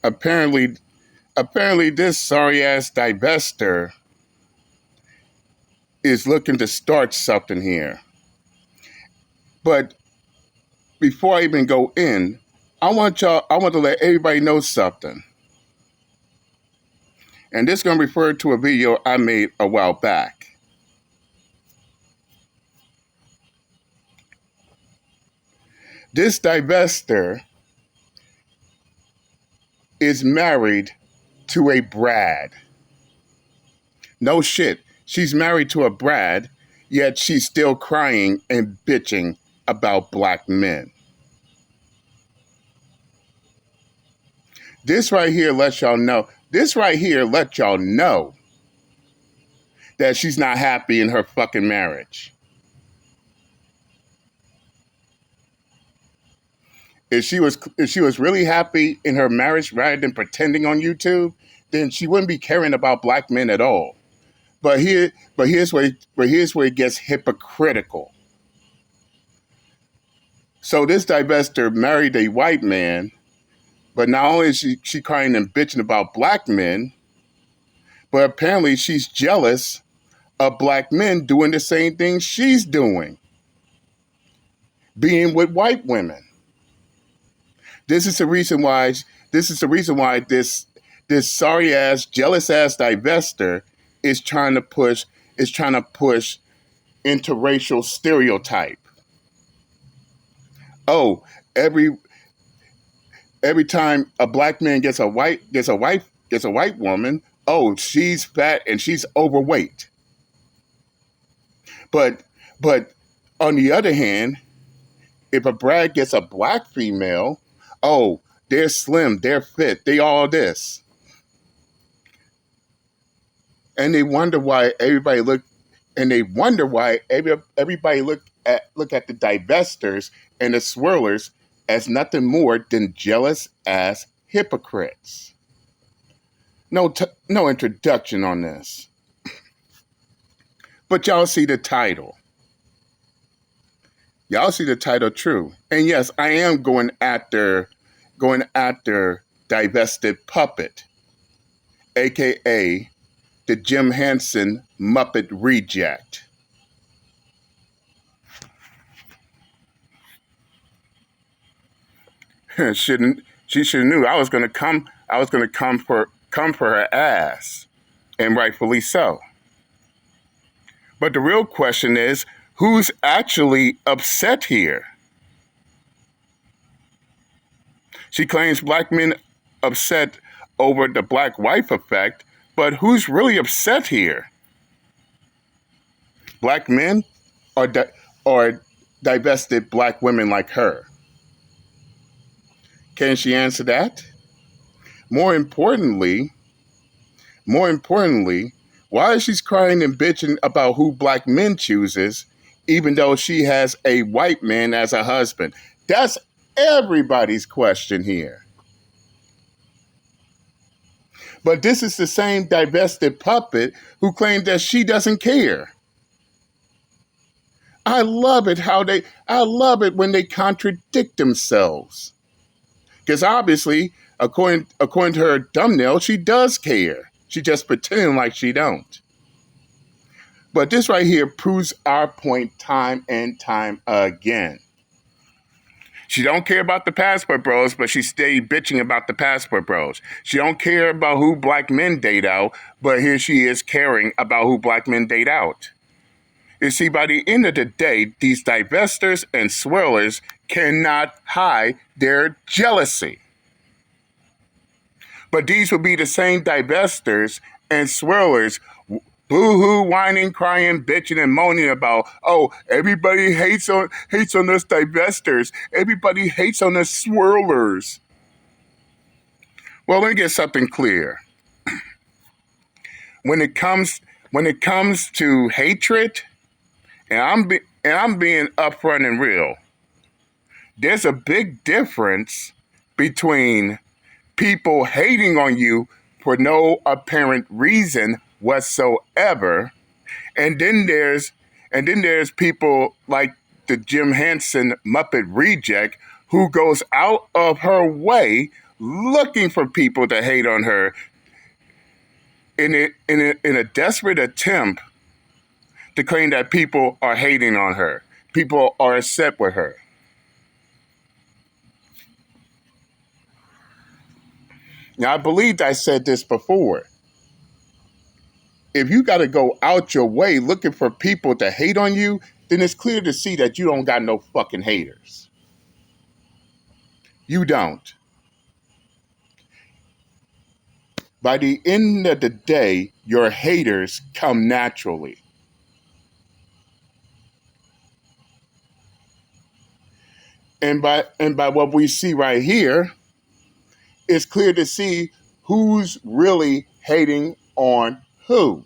Apparently, apparently, this sorry ass divester is looking to start something here. But before I even go in, I want to let everybody know something. And this is going to refer to a video I made a while back. This divester is married to a Brad. No shit. She's married to a Brad, yet she's still crying and bitching about black men. This right here lets y'all know. This right here lets y'all know that she's not happy in her fucking marriage. If she was really happy in her marriage rather than pretending on YouTube, then she wouldn't be caring about black men at all. But here's where it gets hypocritical. So this divester married a white man, but not only is she crying and bitching about black men, but apparently she's jealous of black men doing the same thing she's doing, being with white women. This is the reason why this sorry ass, jealous ass divester is trying to push interracial stereotype. Oh, every time a black man gets a white woman, oh, she's fat and she's overweight. But on the other hand, if a Brad gets a black female, oh, they're slim, they're fit, they all this. And they wonder why everybody look at the divestors and the swirlers as nothing more than jealous ass hypocrites. No introduction on this. But y'all see the title. Y'all see the title true. And yes, I am going after Divested Puppet, aka the Jim Henson Muppet Reject. She should have knew I was gonna come for her ass. And rightfully so. But the real question is, who's actually upset here? She claims black men upset over the black wife effect, but who's really upset here? Black men or divested black women like her? Can she answer that? More importantly, why is she crying and bitching about who black men chooses, even though she has a white man as a husband? That's everybody's question here. But this is the same divested puppet who claimed that she doesn't care. I love it when they contradict themselves. Because obviously, according to her thumbnail, she does care. She just pretending like she don't. But this right here proves our point time and time again. She don't care about the passport bros, but she stay bitching about the passport bros. She don't care about who black men date out, but here she is caring about who black men date out. You see, by the end of the day, these divestors and swirlers cannot hide their jealousy. But these will be the same divestors and swirlers boo-hoo, whining, crying, bitching, and moaning about, oh, everybody hates on us divestors. Everybody hates on us swirlers. Well, let me get something clear. When it comes to hatred, and I'm being upfront and real, there's a big difference between people hating on you for no apparent reason whatsoever, and then there's people like the Jim Henson Muppet Reject who goes out of her way looking for people to hate on her in a desperate attempt to claim that people are hating on her. People are upset with her. Now, I believe I said this before. If you got to go out your way looking for people to hate on you, then it's clear to see that you don't got no fucking haters. You don't. By the end of the day, your haters come naturally. And by what we see right here, it's clear to see who's really hating on who.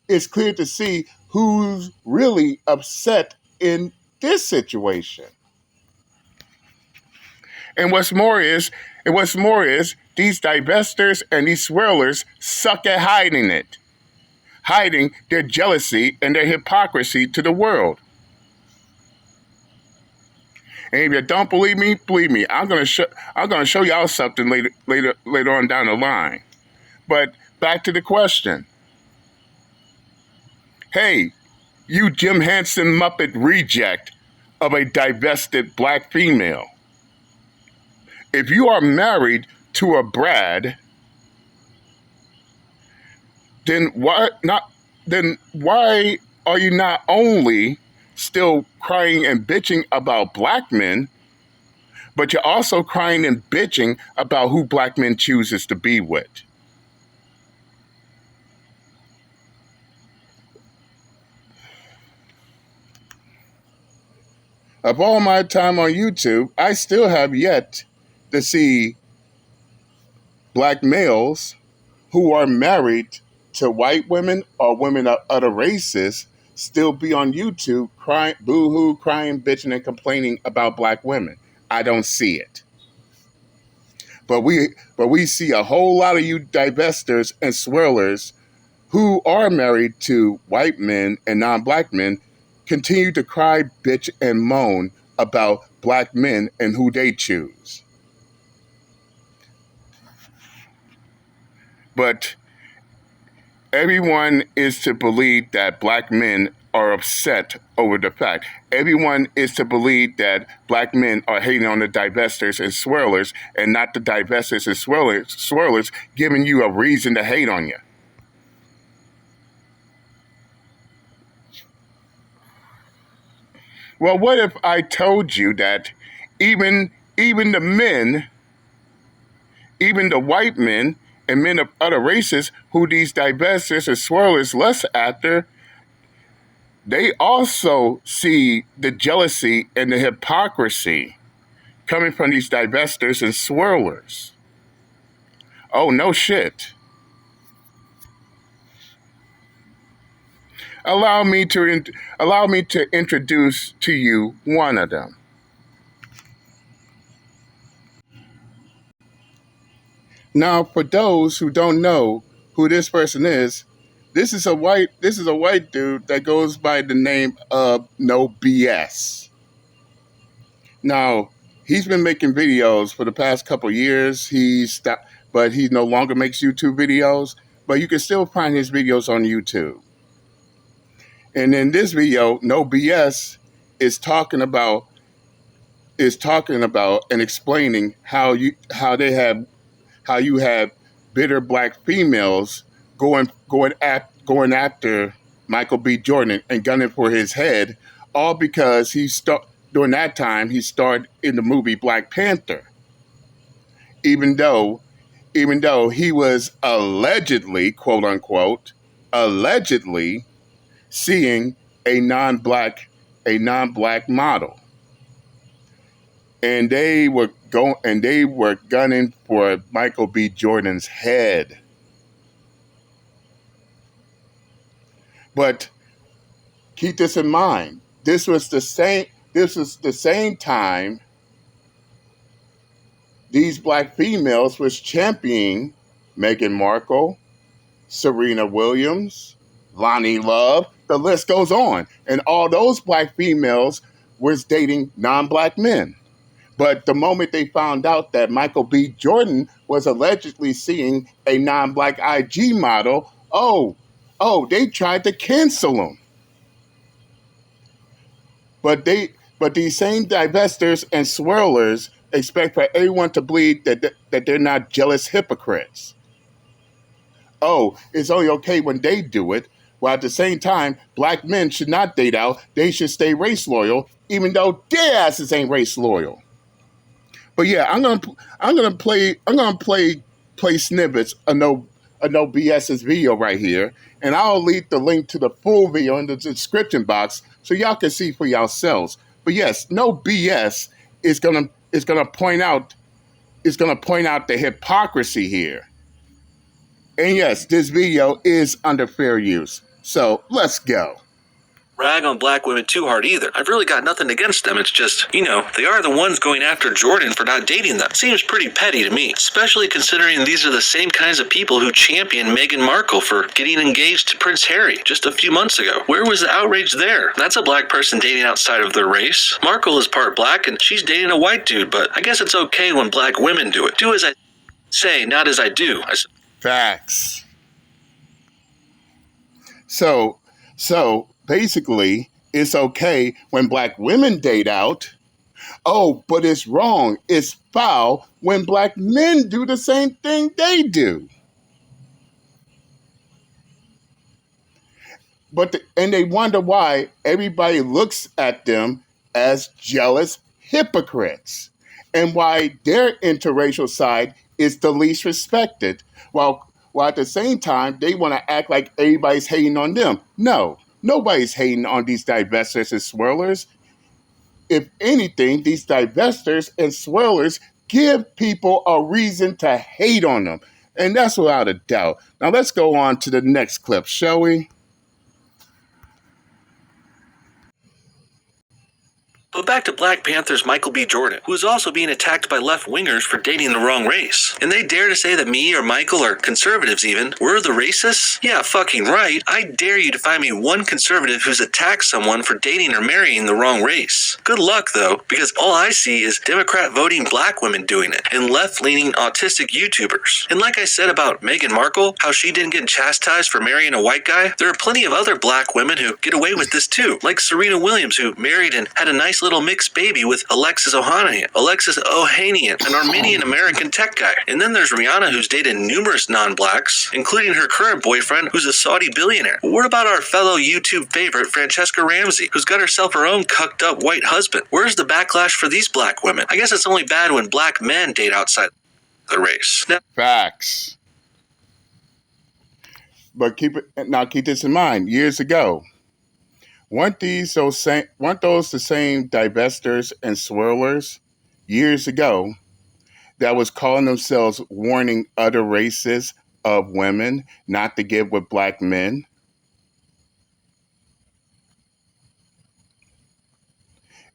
It's clear to see who's really upset in this situation. And what's more is, these divestors and these swirlers suck at hiding it. Hiding their jealousy and their hypocrisy to the world. And if you don't believe me, I'm gonna show y'all something later on down the line. But back to the question. Hey, you Jim Henson Muppet reject of a divested black female. If you are married to a Brad, then why are you not only still crying and bitching about black men, but you're also crying and bitching about who black men chooses to be with? Of all my time on YouTube, I still have yet to see black males who are married to white women or women of other races still be on YouTube crying, boo-hoo, crying, bitching, and complaining about black women. I don't see it. But we see a whole lot of you divestors and swirlers who are married to white men and non-black men continue to cry, bitch, and moan about black men and who they choose. But everyone is to believe that black men are upset over the fact. Everyone is to believe that black men are hating on the divestors and swirlers, and not the divestors and swirlers giving you a reason to hate on you. Well, what if I told you that even the men, even the white men and men of other races who these divestors and swirlers lust after, they also see the jealousy and the hypocrisy coming from these divestors and swirlers? Oh, no shit. Allow me to introduce to you one of them. Now, for those who don't know who this person is, this is a white dude that goes by the name of No BS. Now, he's been making videos for the past couple years. He stopped, but he no longer makes YouTube videos, but you can still find his videos on YouTube. And in this video, No BS is talking about and explaining how you have bitter black females going after Michael B. Jordan and gunning for his head, all because during that time he starred in the movie Black Panther, even though he was allegedly, quote unquote, seeing a non-black model, and they were gunning for Michael B. Jordan's head. But keep this in mind. This was the same time these black females was championing Meghan Markle, Serena Williams, Lonnie Love. The list goes on. And all those black females was dating non-black men. But the moment they found out that Michael B. Jordan was allegedly seeing a non-black IG model, they tried to cancel him. But these same divestors and swirlers expect for everyone to believe that they're not jealous hypocrites. Oh, it's only okay when they do it, while at the same time, black men should not date out. They should stay race loyal, even though their asses ain't race loyal. But yeah, I'm gonna play snippets of no BS's video right here, and I'll leave the link to the full video in the description box so y'all can see for yourselves. But yes, no BS is gonna point out the hypocrisy here. And yes, this video is under fair use. So let's go. Rag on black women too hard either. I've really got nothing against them. It's just, they are the ones going after Jordan for not dating them. Seems pretty petty to me, especially considering these are the same kinds of people who championed Meghan Markle for getting engaged to Prince Harry just a few months ago. Where was the outrage there? That's a black person dating outside of their race. Markle is part black and she's dating a white dude, but I guess it's okay when black women do it. Do as I say, not as I do. Facts. So basically, it's okay when black women date out. Oh, but it's wrong. It's foul when black men do the same thing they do. And they wonder why everybody looks at them as jealous hypocrites and why their interracial side is the least respected, while at the same time, they want to act like everybody's hating on them. No, nobody's hating on these divestors and swirlers. If anything, these divestors and swirlers give people a reason to hate on them. And that's without a doubt. Now let's go on to the next clip, shall we? But back to Black Panther's Michael B. Jordan, who is also being attacked by left-wingers for dating the wrong race. And they dare to say that me or Michael or conservatives even, we're the racists? Yeah, fucking right. I dare you to find me one conservative who's attacked someone for dating or marrying the wrong race. Good luck, though, because all I see is Democrat-voting black women doing it, and left-leaning autistic YouTubers. And like I said about Meghan Markle, how she didn't get chastised for marrying a white guy, there are plenty of other black women who get away with this too, like Serena Williams, who married and had a nice little mixed baby with Alexis Ohanian, an Armenian-American tech guy. And then there's Rihanna, who's dated numerous non-blacks, including her current boyfriend, who's a Saudi billionaire. But what about our fellow YouTube favorite, Francesca Ramsey, who's got herself her own cucked-up white husband? Where's the backlash for these black women? I guess it's only bad when black men date outside the race. Facts. But keep this in mind. Years ago, weren't those the same divestors and swirlers years ago that was calling themselves warning other races of women not to get with black men?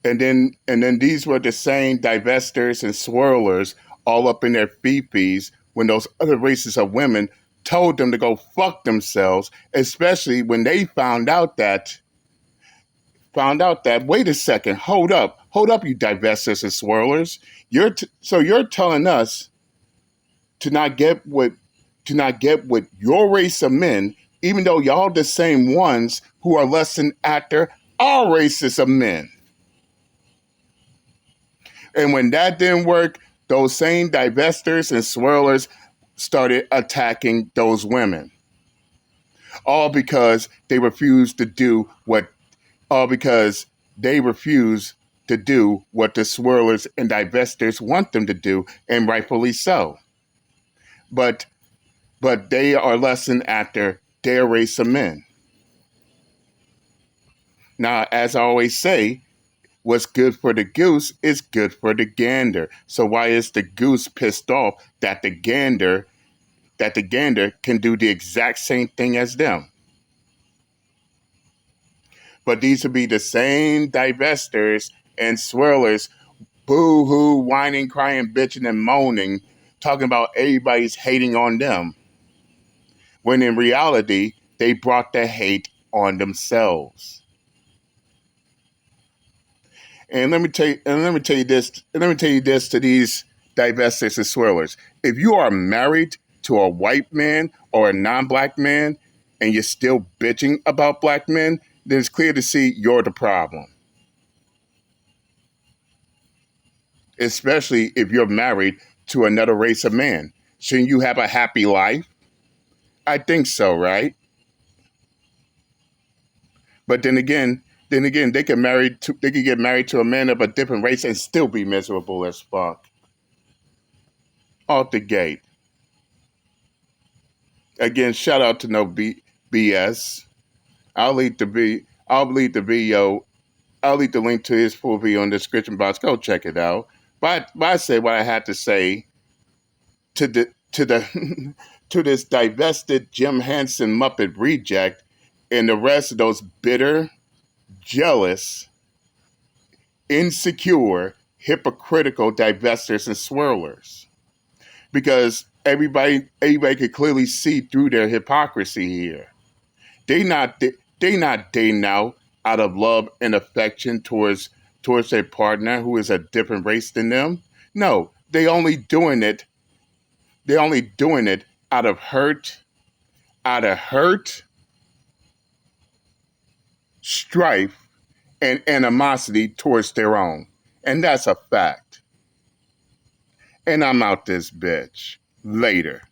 And then these were the same divestors and swirlers all up in their fifis when those other races of women told them to go fuck themselves, especially when they found out that, wait a second, hold up, you divestors and swirlers. You're telling us to not get with your race of men, even though y'all the same ones who are less than after our races of men. And when that didn't work, those same divestors and swirlers started attacking those women. All because they refused to do what the swirlers and divestors want them to do, and rightfully so. But they are less than after their race of men. Now, as I always say, what's good for the goose is good for the gander. So why is the goose pissed off that the gander can do the exact same thing as them? But these would be the same divestors and swirlers, boo-hoo, whining, crying, bitching, and moaning, talking about everybody's hating on them, when in reality, they brought the hate on themselves. And let me tell you this. And let me tell you this to these divestors and swirlers. If you are married to a white man or a non-black man, and you're still bitching about black men, then it's clear to see you're the problem. Especially if you're married to another race of man. Shouldn't you have a happy life? I think so, right? But then again, they can get married to a man of a different race and still be miserable as fuck. Off the gate. Again, shout out to no BS. I'll leave the video. I'll leave the link to his full video in the description box. Go check it out. But I say what I had to say to the to this divested Jim Henson Muppet reject and the rest of those bitter, jealous, insecure, hypocritical divestors and swirlers. Because everybody could clearly see through their hypocrisy here. They not dating out of love and affection towards their partner who is a different race than them. No, they only doing it out of hurt, strife, and animosity towards their own. And that's a fact. And I'm out this bitch. Later.